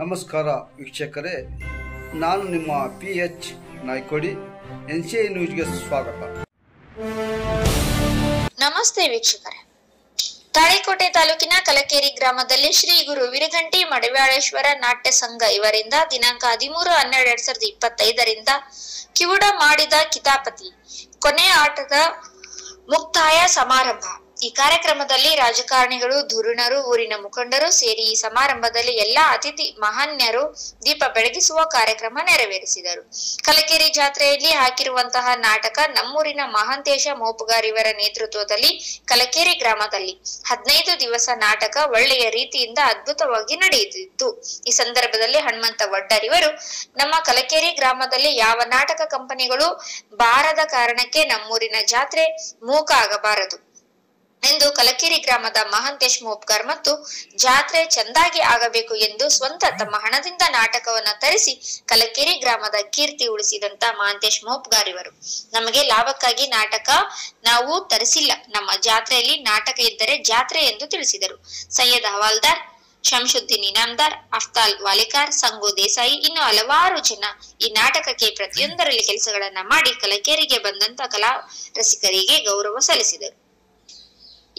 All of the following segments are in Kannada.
ನಮಸ್ಕಾರ ವೀಕ್ಷಕರೇ, ನಾನು ನಿಮ್ಮ PH ನಾಯ್ಕೋಡಿ. NCI ನ್ಯೂಸ್ಗೆ ಸ್ವಾಗತ. ನಮಸ್ತೆ ವೀಕ್ಷಕರೇ. ತಾಳಿಕೋಟೆ ತಾಲೂಕಿನ ಕಲಕೇರಿ ಗ್ರಾಮದಲ್ಲಿ ಶ್ರೀ ಗುರು ವೀರಘಂಟಿ ಮಡಿವಾಳೇಶ್ವರ ನಾಟ್ಯ ಸಂಘ ಇವರಿಂದ ದಿನಾಂಕ 13/12/2025 ಕಿವುಡ ಮಾಡಿದ ಕಿತಾಪತಿ ಕೊನೆಯ ಆಟದ ಮುಕ್ತಾಯ ಸಮಾರಂಭ. ಈ ಕಾರ್ಯಕ್ರಮದಲ್ಲಿ ರಾಜಕಾರಣಿಗಳು, ಧುರೀಣರು, ಊರಿನ ಮುಖಂಡರು ಸೇರಿ ಈ ಸಮಾರಂಭದಲ್ಲಿ ಎಲ್ಲಾ ಅತಿಥಿ ಮಹಾನ್ಯರು ದೀಪ ಬೆಳಗಿಸುವ ಕಾರ್ಯಕ್ರಮ ನೆರವೇರಿಸಿದರು. ಕಲಕೇರಿ ಜಾತ್ರೆಯಲ್ಲಿ ಹಾಕಿರುವಂತಹ ನಾಟಕ ನಮ್ಮೂರಿನ ಮಹಾಂತೇಶ ಮೋಪುಗಾರ್ ಇವರ ನೇತೃತ್ವದಲ್ಲಿ ಕಲಕೇರಿ ಗ್ರಾಮದಲ್ಲಿ 15 ದಿವಸ ನಾಟಕ ಒಳ್ಳೆಯ ರೀತಿಯಿಂದ ಅದ್ಭುತವಾಗಿ ನಡೆಯುತ್ತಿತ್ತು. ಈ ಸಂದರ್ಭದಲ್ಲಿ ಹನುಮಂತ ವಡ್ಡರ್ ಇವರು, ನಮ್ಮ ಕಲಕೇರಿ ಗ್ರಾಮದಲ್ಲಿ ಯಾವ ನಾಟಕ ಕಂಪನಿಗಳು ಬಾರದ ಕಾರಣಕ್ಕೆ ನಮ್ಮೂರಿನ ಜಾತ್ರೆ ಮೂಕ ಆಗಬಾರದು ಎಂದು ಕಲಕೇರಿ ಗ್ರಾಮದ ಮಹಾಂತೇಶ್ ಮೋಪ್ಗಾರ್ ಮತ್ತು ಜಾತ್ರೆ ಚೆಂದಾಗಿ ಆಗಬೇಕು ಎಂದು ಸ್ವಂತ ತಮ್ಮ ಹಣದಿಂದ ನಾಟಕವನ್ನ ತರಿಸಿ ಕಲಕೇರಿ ಗ್ರಾಮದ ಕೀರ್ತಿ ಉಳಿಸಿದಂತ ಮಹಾಂತೇಶ್ ಮೋಪ್ಗಾರ್ ಇವರು, ನಮಗೆ ಲಾಭಕ್ಕಾಗಿ ನಾಟಕ ನಾವು ತರಿಸಿಲ್ಲ, ನಮ್ಮ ಜಾತ್ರೆಯಲ್ಲಿ ನಾಟಕ ಇದ್ದರೆ ಜಾತ್ರೆ ಎಂದು ತಿಳಿಸಿದರು. ಸೈಯದ್ ಹವಾಲ್ದಾರ್, ಶಂಶುದ್ದೀನ್ ಇನಾಮ್ದಾರ್, ಅಫ್ತಾಲ್ ವಾಲಿಕಾರ್, ಸಂಗು ದೇಸಾಯಿ ಇನ್ನು ಹಲವಾರು ಜನ ಈ ನಾಟಕಕ್ಕೆ ಪ್ರತಿಯೊಂದರಲ್ಲಿ ಕೆಲಸಗಳನ್ನ ಮಾಡಿ ಕಲಕೇರಿಗೆ ಬಂದಂತ ಕಲಾ ರಸಿಕರಿಗೆ ಗೌರವ ಸಲ್ಲಿಸಿದರು.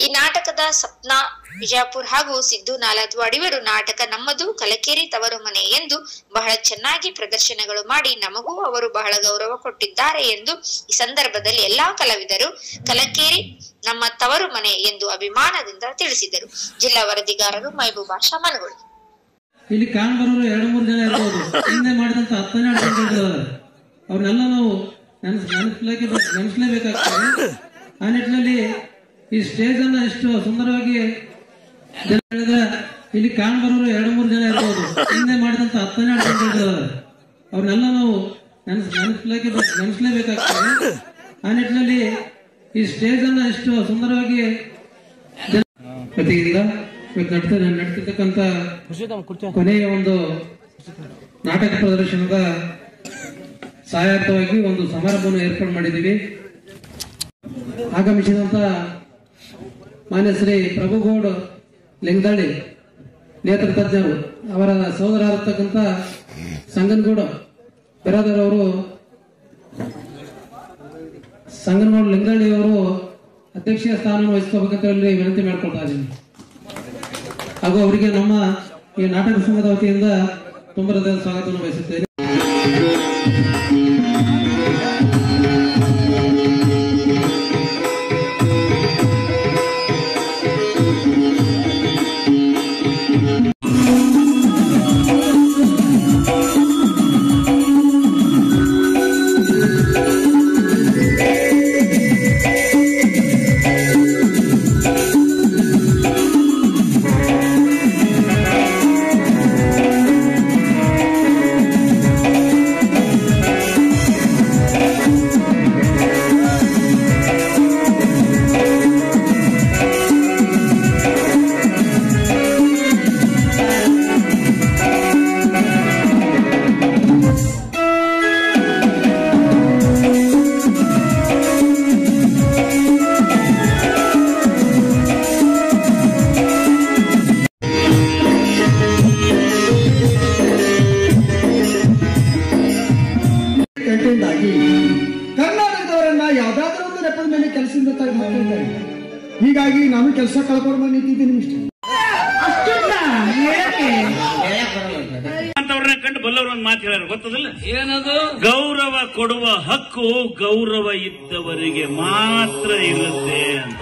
ಈ ನಾಟಕದ ಸಪ್ನಾ ವಿಜಾಪುರ್ ಹಾಗೂ ಸಿದ್ದು ನಾಲದ್ವಾಡ್ ಇವರು ನಾಟಕ ನಮ್ಮದು, ಕಲಕೇರಿ ತವರು ಮನೆ ಎಂದು ಬಹಳ ಚೆನ್ನಾಗಿ ಪ್ರದರ್ಶನಗಳು ಮಾಡಿ ನಮಗೂ ಅವರು ಬಹಳ ಗೌರವ ಕೊಟ್ಟಿದ್ದಾರೆ ಎಂದು ಈ ಸಂದರ್ಭದಲ್ಲಿ ಎಲ್ಲಾ ಕಲಾವಿದರು ಕಲಕೇರಿ ನಮ್ಮ ತವರು ಮನೆ ಎಂದು ಅಭಿಮಾನದಿಂದ ತಿಳಿಸಿದರು. ಜಿಲ್ಲಾ ವರದಿಗಾರರು ಮೈಬೂಬಾ ಶಮನಗಳು. ಇಲ್ಲಿ ಕಾಣ್ಬರೋರು 2-3 ಜನ ಇರ್ಬೋದು. ಹಿಂದೆ ಮಾಡಿದಂತ 10 ಅವ್ರನ್ನೆಲ್ಲ ನಾವು ನೆನೆಸಲೇಬೇಕಾಗ್ತದೆ. ಆ ನಿಟ್ಟಿನಲ್ಲಿ ಈ ಸ್ಟೇಜ್ ಅನ್ನ ಎಷ್ಟು ಸುಂದರವಾಗಿ ಹೇಳಿದ್ರೆ, ಇಲ್ಲಿ ಕಾಣ್ಬರೋರು 2-3 ಜನ ಇರ್ಬೋದು. ಹಿಂದೆ ಮಾಡಿದಂತ 10 ಅವ್ರನ್ನೆಲ್ಲ ನಾವು ನೆನೆಸಲೇಬೇಕಾಗ್ತದೆ. ಆ ನಿಟ್ಟಿನಲ್ಲಿ ಈ ಸ್ಟೇಜ್ ಅನ್ನ ಎಷ್ಟು ಸುಂದರವಾಗಿ ಪ್ರತಿಯಿಂದ ನಡ್ತಿರ್ತಕ್ಕಂಥ ಕೊನೆಯ ಒಂದು ನಾಟಕ ಪ್ರದರ್ಶನದ ಸಹಾಯಾರ್ಥವಾಗಿ ಒಂದು ಸಮಾರಂಭವನ್ನು ಏರ್ಪಾಡು ಮಾಡಿದ್ದೀವಿ. ಆಗಮಿಸಿದಂತ ಮಾನ್ಯ ಶ್ರೀ ಪ್ರಭುಗೌಡ ಲಿಂಗದಳ್ಳಿ ನೇತೃತಜ್ಞರು, ಅವರ ಸಹೋದರರಾಗಿರ್ತಕ್ಕಂಥ ಸಂಗನಗೌಡ ಬಿರಾದರ್ ಅವರು, ಸಂಗನಗೌಡ ಲಿಂಗದಳ್ಳಿ ಅವರು ಅಧ್ಯಕ್ಷೀಯ ಸ್ಥಾನವನ್ನು ವಹಿಸ್ಕೋಬೇಕಂತ ಹೇಳಿ ವಿನಂತಿ ಮಾಡ್ಕೊಳ್ತಾ ಇದ್ದೀನಿ. ಹಾಗೂ ಅವರಿಗೆ ನಮ್ಮ ಈ ನಾಟಕ ಸಂಘದ ವತಿಯಿಂದ ತುಂಬ ಹೃದಯದ ಸ್ವಾಗತವನ್ನು ಬಯಸುತ್ತೇನೆ. ಕರ್ನಾಟಕದವರನ್ನ ಯಾವ್ದಾದ್ರೂ ಒಂದು ನೆಪದ ಮೇಲೆ ಕೆಲಸದಿಂದ ತೆಗೆದುಕೊಳ್ತಾರೆ. ಹೀಗಾಗಿ ನಾನು ಕೆಲಸ ಕಳ್ಕೊಂಡು ನಿಂತಿದ್ದೀನಿ ಇಷ್ಟೇ. ಅಂತವ್ರನ್ನ ಕಂಡು ಬಲ್ಲವರು ಒಂದು ಮಾತು ಹೇಳೋರು ಗೊತ್ತದಿಲ್ಲ, ಏನದು? ಗೌರವ ಕೊಡುವ ಹಕ್ಕು ಗೌರವ ಇದ್ದವರಿಗೆ ಮಾತ್ರ ಇರುತ್ತೆ ಅಂತ.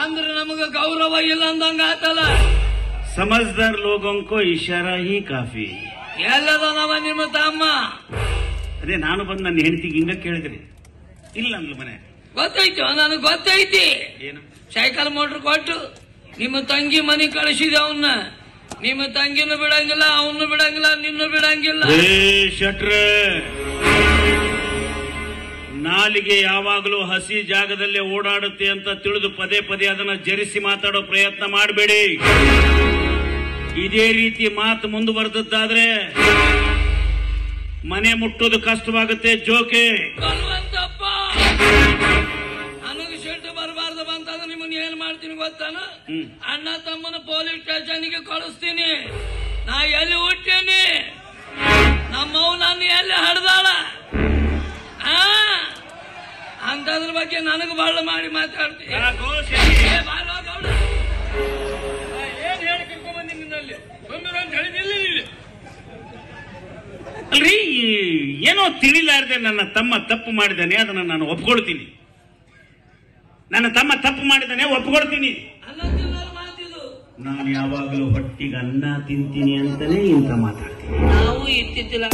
ಅಂದ್ರೆ ನಮಗ ಗೌರವ ಇಲ್ಲ ಅಂದಂಗ ಆತಲ್ಲ. ಸಮಜ್ದಾರ್ ಲೋಗಂಕೋ ಇಶಾರಾ ಹಿ ಕಾಫಿ. ಎಲ್ಲದ ನಮ್ಮ ನಿಮ್ಮ ತಮ್ಮ. ಅದೇ ನಾನು ಬಂದು ನನ್ನ ಹೆಂಡತಿಗೆ ಹಿಂಗ ಕೇಳಿದ್ರಿ, ಇಲ್ಲ ಅಂದ್ಲು ಮನೆ. ಗೊತ್ತಾಯ್ತು, ನನಗೆ ಗೊತ್ತೈತಿ. ಏನು? ಸೈಕಲ್ ಮೋಟರ್ ಕೊಟ್ಟು ನಿಮ್ಮ ತಂಗಿ ಮನೆ ಕಳಿಸಿದೆ ಅವನ್ನ. ನಿಮ್ಮ ತಂಗಿನೂ ಬಿಡಂಗಿಲ್ಲ, ಅವನು ಬಿಡಂಗಿಲ್ಲ, ನಿನ್ನೂ ಬಿಡಂಗಿಲ್ಲ. ಶಟ್ರೆ, ನಾಲಿಗೆ ಯಾವಾಗಲೂ ಹಸಿ ಜಾಗದಲ್ಲೇ ಓಡಾಡುತ್ತೆ ಅಂತ ತಿಳಿದು ಪದೇ ಪದೇ ಅದನ್ನ ಜರಿಸಿ ಮಾತಾಡೋ ಪ್ರಯತ್ನ ಮಾಡಬೇಡಿ. ಇದೇ ರೀತಿ ಮಾತು ಮುಂದುವರೆದದ್ದಾದ್ರೆ ಮನೆ ಮುಟ್ಟೋದು ಕಷ್ಟವಾಗುತ್ತೆ. ಜೋಕೆ ಬರುವಂತಪ್ಪ, ನನಗೆ ಸಿಟ್ಟು ಬರಬಾರ್ದು ಬಂತಂದ್ರೆ ನಿಮ್ಮನ್ನ ಏನ್ ಮಾಡ್ತೀನಿ ಗೊತ್ತಾನ? ಅಣ್ಣ ತಮ್ಮನ ಪೊಲೀಸ್ ಸ್ಟೇಷನ್ಗೆ ಕಳಿಸ್ತೀನಿ. ನಾ ಎಲ್ಲಿ ಹುಟ್ಟೀನಿ, ನಮ್ಮವ್ ನನ್ನ ಎಲ್ಲಿ ಹಡ್ದಾಳ ಅಂತದ್ರ ಬಗ್ಗೆ ನನಗೆ ಬಳ್ಳ ಮಾಡಿ ಮಾತಾಡ್ತೀನಿ. ಏನ್ ಹೇಳಿ ಕರ್ಕೊಂಡ್ಬಂದಿ ನಿನ್ನಲ್ಲಿ ಬಂದ್ರು ಅಂತ ಹೇಳಿದಿಲ್ಲ. ಅಲ್ರಿ, ಏನೋ ತಿಳಿಲಾರ್ದೆ ನನ್ನ ತಮ್ಮ ತಪ್ಪು ಮಾಡಿದ್ದಾನೆ, ಅದನ್ನ ನಾನು ಒಪ್ಕೊಳ್ತೀನಿ. ನನ್ನ ತಮ್ಮ ತಪ್ಪು ಮಾಡಿದ್ದಾನೆ, ಒಪ್ಕೊಳ್ತೀನಿ. ನಾನು ಯಾವಾಗಲೂ ಹೊಟ್ಟಿಗೆ ಅನ್ನ ತಿಂತೀನಿ ಅಂತಾನೆ ಇಂತ ಮಾತಾಡ್ತೀನಿ. ನಾವು ಇತ್ತಿದ್ದಿಲ್ಲ.